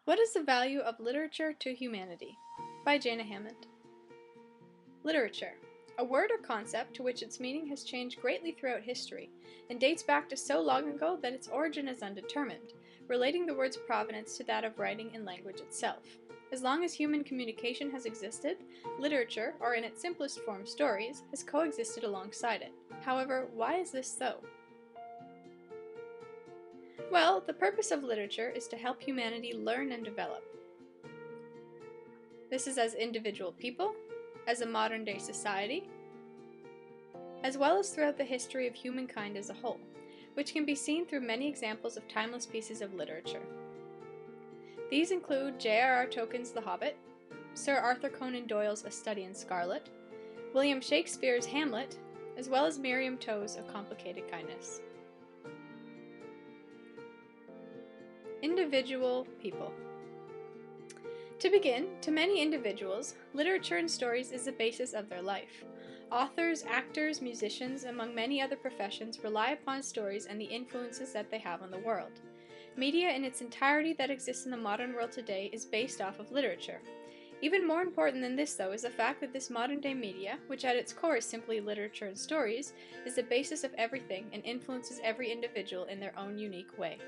What is the value of literature to humanity? By Jana Hammond. Literature, a word or concept to which its meaning has changed greatly throughout history, and dates back to so long ago that its origin is undetermined, relating the word's provenance to that of writing and language itself. As long as human communication has existed, literature, or in its simplest form stories, has coexisted alongside it. However, why is this so? Well, the purpose of literature is to help humanity learn and develop. This is as individual people, as a modern-day society, as well as throughout the history of humankind as a whole, which can be seen through many examples of timeless pieces of literature. These include J.R.R. Tolkien's The Hobbit, Sir Arthur Conan Doyle's A Study in Scarlet, William Shakespeare's Hamlet, as well as Miriam Toews' A Complicated Kindness. Individual people. To begin, to many individuals, literature and stories is the basis of their life. Authors, actors, musicians, among many other professions rely upon stories and the influences that they have on the world. Media in its entirety that exists in the modern world today is based off of literature. Even more important than this, though, is the fact that this modern-day media, which at its core is simply literature and stories, is the basis of everything and influences every individual in their own unique way.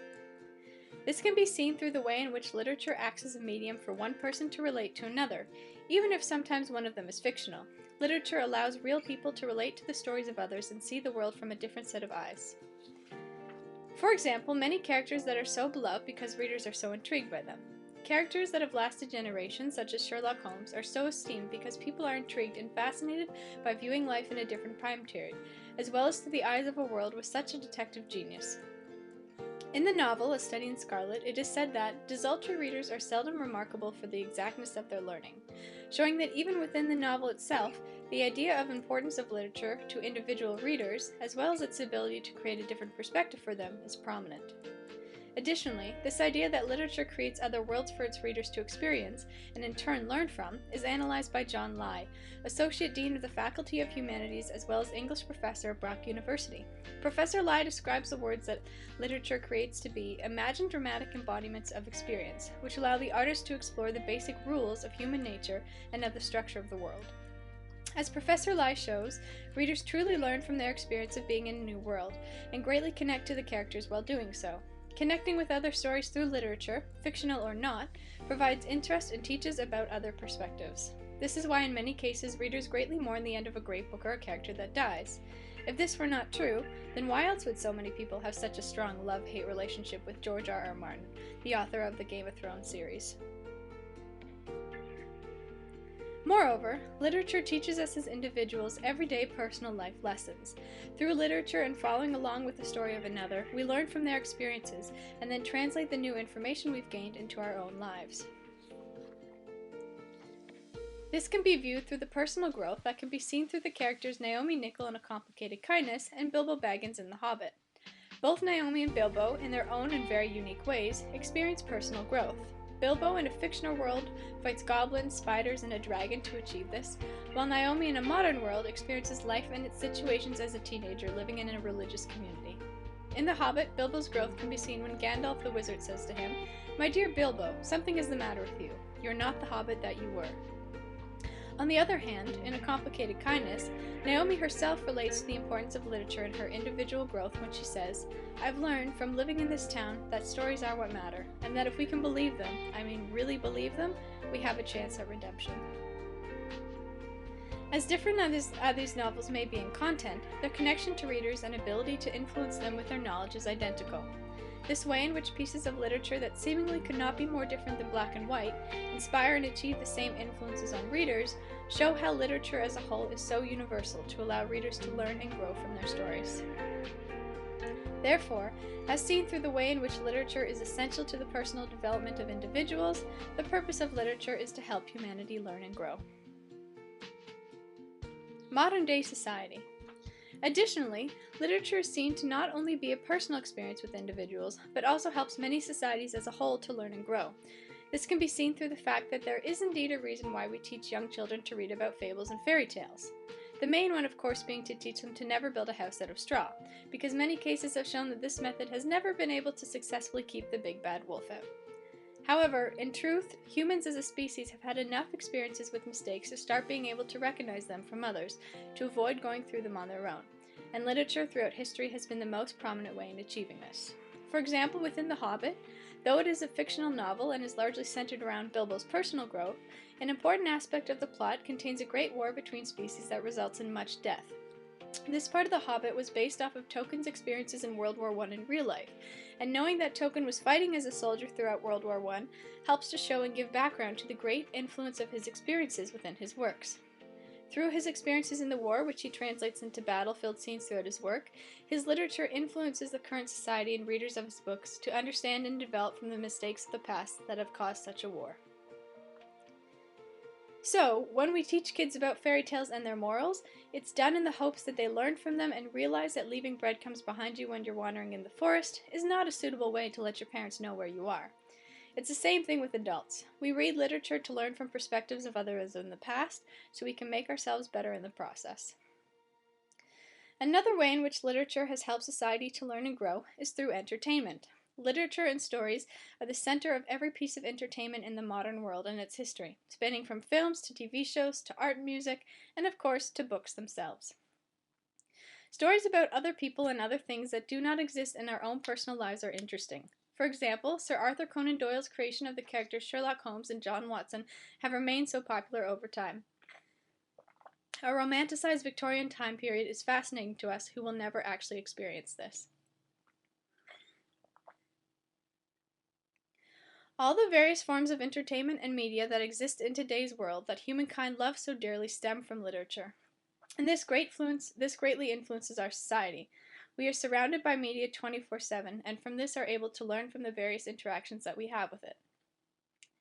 This can be seen through the way in which literature acts as a medium for one person to relate to another, even if sometimes one of them is fictional. Literature allows real people to relate to the stories of others and see the world from a different set of eyes. For example, many characters that are so beloved because readers are so intrigued by them. Characters that have lasted generations, such as Sherlock Holmes, are so esteemed because people are intrigued and fascinated by viewing life in a different time period, as well as through the eyes of a world with such a detective genius. In the novel, A Study in Scarlet, it is said that desultory readers are seldom remarkable for the exactness of their learning, showing that even within the novel itself, the idea of importance of literature to individual readers, as well as its ability to create a different perspective for them, is prominent. Additionally, this idea that literature creates other worlds for its readers to experience, and in turn learn from, is analyzed by John Lai, Associate Dean of the Faculty of Humanities as well as English Professor at Brock University. Professor Lai describes the words that literature creates to be imagined dramatic embodiments of experience, which allow the artist to explore the basic rules of human nature and of the structure of the world. As Professor Lai shows, readers truly learn from their experience of being in a new world, and greatly connect to the characters while doing so. Connecting with other stories through literature, fictional or not, provides interest and teaches about other perspectives. This is why in many cases readers greatly mourn the end of a great book or a character that dies. If this were not true, then why else would so many people have such a strong love-hate relationship with George R.R. Martin, the author of the Game of Thrones series? Moreover, literature teaches us as individuals everyday personal life lessons. Through literature and following along with the story of another, we learn from their experiences and then translate the new information we've gained into our own lives. This can be viewed through the personal growth that can be seen through the characters Naomi Nicol in A Complicated Kindness and Bilbo Baggins in The Hobbit. Both Naomi and Bilbo, in their own and very unique ways, experience personal growth. Bilbo, in a fictional world, fights goblins, spiders, and a dragon to achieve this, while Naomi, in a modern world, experiences life and its situations as a teenager living in a religious community. In The Hobbit, Bilbo's growth can be seen when Gandalf the Wizard says to him, "My dear Bilbo, something is the matter with you. You're not the hobbit that you were." On the other hand, in A Complicated Kindness, Naomi herself relates to the importance of literature in her individual growth when she says, "I've learned from living in this town that stories are what matter, and that if we can believe them, I mean really believe them, we have a chance at redemption." As different as these novels may be in content, their connection to readers and ability to influence them with their knowledge is identical. This way in which pieces of literature that seemingly could not be more different than black and white inspire and achieve the same influences on readers show how literature as a whole is so universal to allow readers to learn and grow from their stories. Therefore, as seen through the way in which literature is essential to the personal development of individuals, the purpose of literature is to help humanity learn and grow. Modern-day society. Additionally, literature is seen to not only be a personal experience with individuals, but also helps many societies as a whole to learn and grow. This can be seen through the fact that there is indeed a reason why we teach young children to read about fables and fairy tales. The main one, of course, being to teach them to never build a house out of straw, because many cases have shown that this method has never been able to successfully keep the big bad wolf out. However, in truth, humans as a species have had enough experiences with mistakes to start being able to recognize them from others, to avoid going through them on their own, and literature throughout history has been the most prominent way in achieving this. For example, within The Hobbit, though it is a fictional novel and is largely centered around Bilbo's personal growth, an important aspect of the plot contains a great war between species that results in much death. This part of The Hobbit was based off of Tolkien's experiences in World War I in real life, and knowing that Tolkien was fighting as a soldier throughout World War I helps to show and give background to the great influence of his experiences within his works. Through his experiences in the war, which he translates into battlefield scenes throughout his work, his literature influences the current society and readers of his books to understand and develop from the mistakes of the past that have caused such a war. So, when we teach kids about fairy tales and their morals, it's done in the hopes that they learn from them and realize that leaving breadcrumbs behind you when you're wandering in the forest is not a suitable way to let your parents know where you are. It's the same thing with adults. We read literature to learn from perspectives of others in the past, so we can make ourselves better in the process. Another way in which literature has helped society to learn and grow is through entertainment. Literature and stories are the center of every piece of entertainment in the modern world and its history, spanning from films to TV shows to art and music, and of course to books themselves. Stories about other people and other things that do not exist in our own personal lives are interesting. For example, Sir Arthur Conan Doyle's creation of the characters Sherlock Holmes and John Watson have remained so popular over time. A romanticized Victorian time period is fascinating to us who will never actually experience this. All the various forms of entertainment and media that exist in today's world that humankind loves so dearly stem from literature. And this greatly influences our society. We are surrounded by media 24/7, and from this are able to learn from the various interactions that we have with it.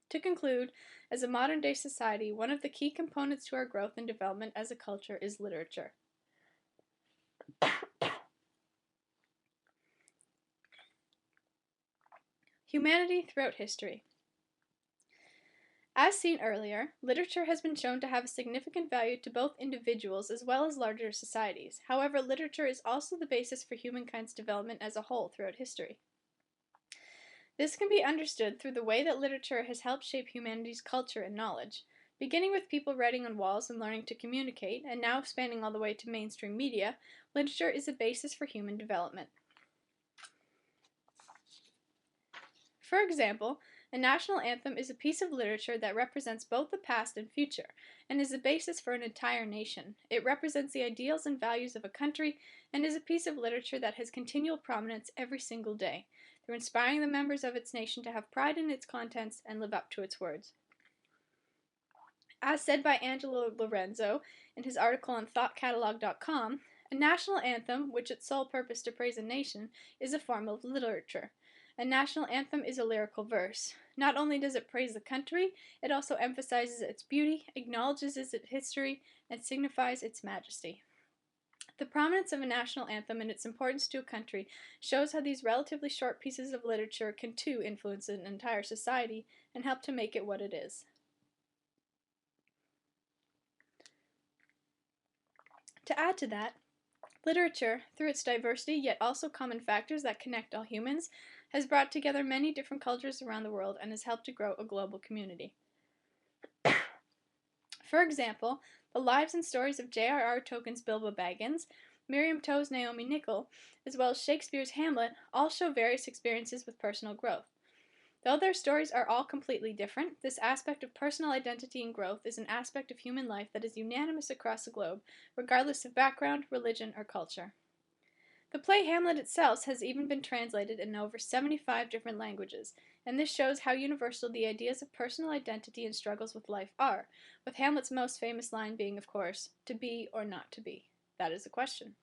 To conclude, as a modern day society, one of the key components to our growth and development as a culture is literature. Humanity throughout history. As seen earlier, literature has been shown to have a significant value to both individuals as well as larger societies. However, literature is also the basis for humankind's development as a whole throughout history. This can be understood through the way that literature has helped shape humanity's culture and knowledge. Beginning with people writing on walls and learning to communicate, and now expanding all the way to mainstream media, literature is a basis for human development. For example, a national anthem is a piece of literature that represents both the past and future, and is the basis for an entire nation. It represents the ideals and values of a country, and is a piece of literature that has continual prominence every single day, through inspiring the members of its nation to have pride in its contents and live up to its words. As said by Angelo Lorenzo in his article on thoughtcatalog.com, a national anthem, which its sole purpose to praise a nation, is a form of literature. A national anthem is a lyrical verse. Not only does it praise the country, it also emphasizes its beauty, acknowledges its history, and signifies its majesty. The prominence of a national anthem and its importance to a country shows how these relatively short pieces of literature can too influence an entire society and help to make it what it is. To add to that, literature, through its diversity yet also common factors that connect all humans, has brought together many different cultures around the world and has helped to grow a global community. For example, the lives and stories of J.R.R. Tolkien's Bilbo Baggins, Miriam Toe's Naomi Nickel, as well as Shakespeare's Hamlet, all show various experiences with personal growth. Though their stories are all completely different, this aspect of personal identity and growth is an aspect of human life that is unanimous across the globe, regardless of background, religion, or culture. The play Hamlet itself has even been translated in over 75 different languages, and this shows how universal the ideas of personal identity and struggles with life are, with Hamlet's most famous line being, of course, "To be or not to be? That is the question."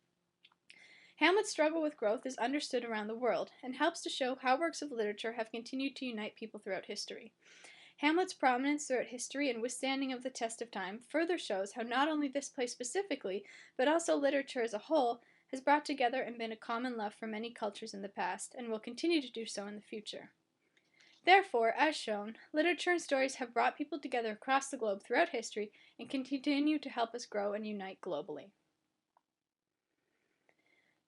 Hamlet's struggle with growth is understood around the world, and helps to show how works of literature have continued to unite people throughout history. Hamlet's prominence throughout history and withstanding of the test of time further shows how not only this play specifically, but also literature as a whole, has brought together and been a common love for many cultures in the past, and will continue to do so in the future. Therefore, as shown, literature and stories have brought people together across the globe throughout history and continue to help us grow and unite globally.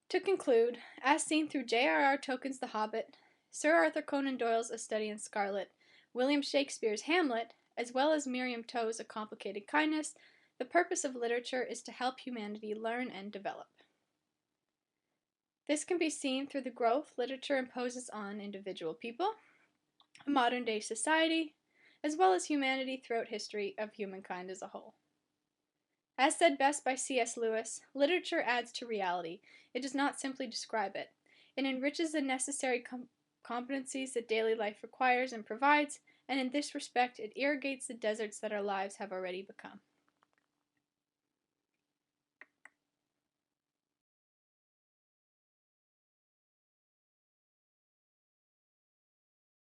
To conclude, as seen through J.R.R. Tolkien's The Hobbit, Sir Arthur Conan Doyle's A Study in Scarlet, William Shakespeare's Hamlet, as well as Miriam Toews' A Complicated Kindness, the purpose of literature is to help humanity learn and develop. This can be seen through the growth literature imposes on individual people, modern day society, as well as humanity throughout history of humankind as a whole. As said best by C.S. Lewis, literature adds to reality. It does not simply describe it. It enriches the necessary competencies that daily life requires and provides, and in this respect, it irrigates the deserts that our lives have already become.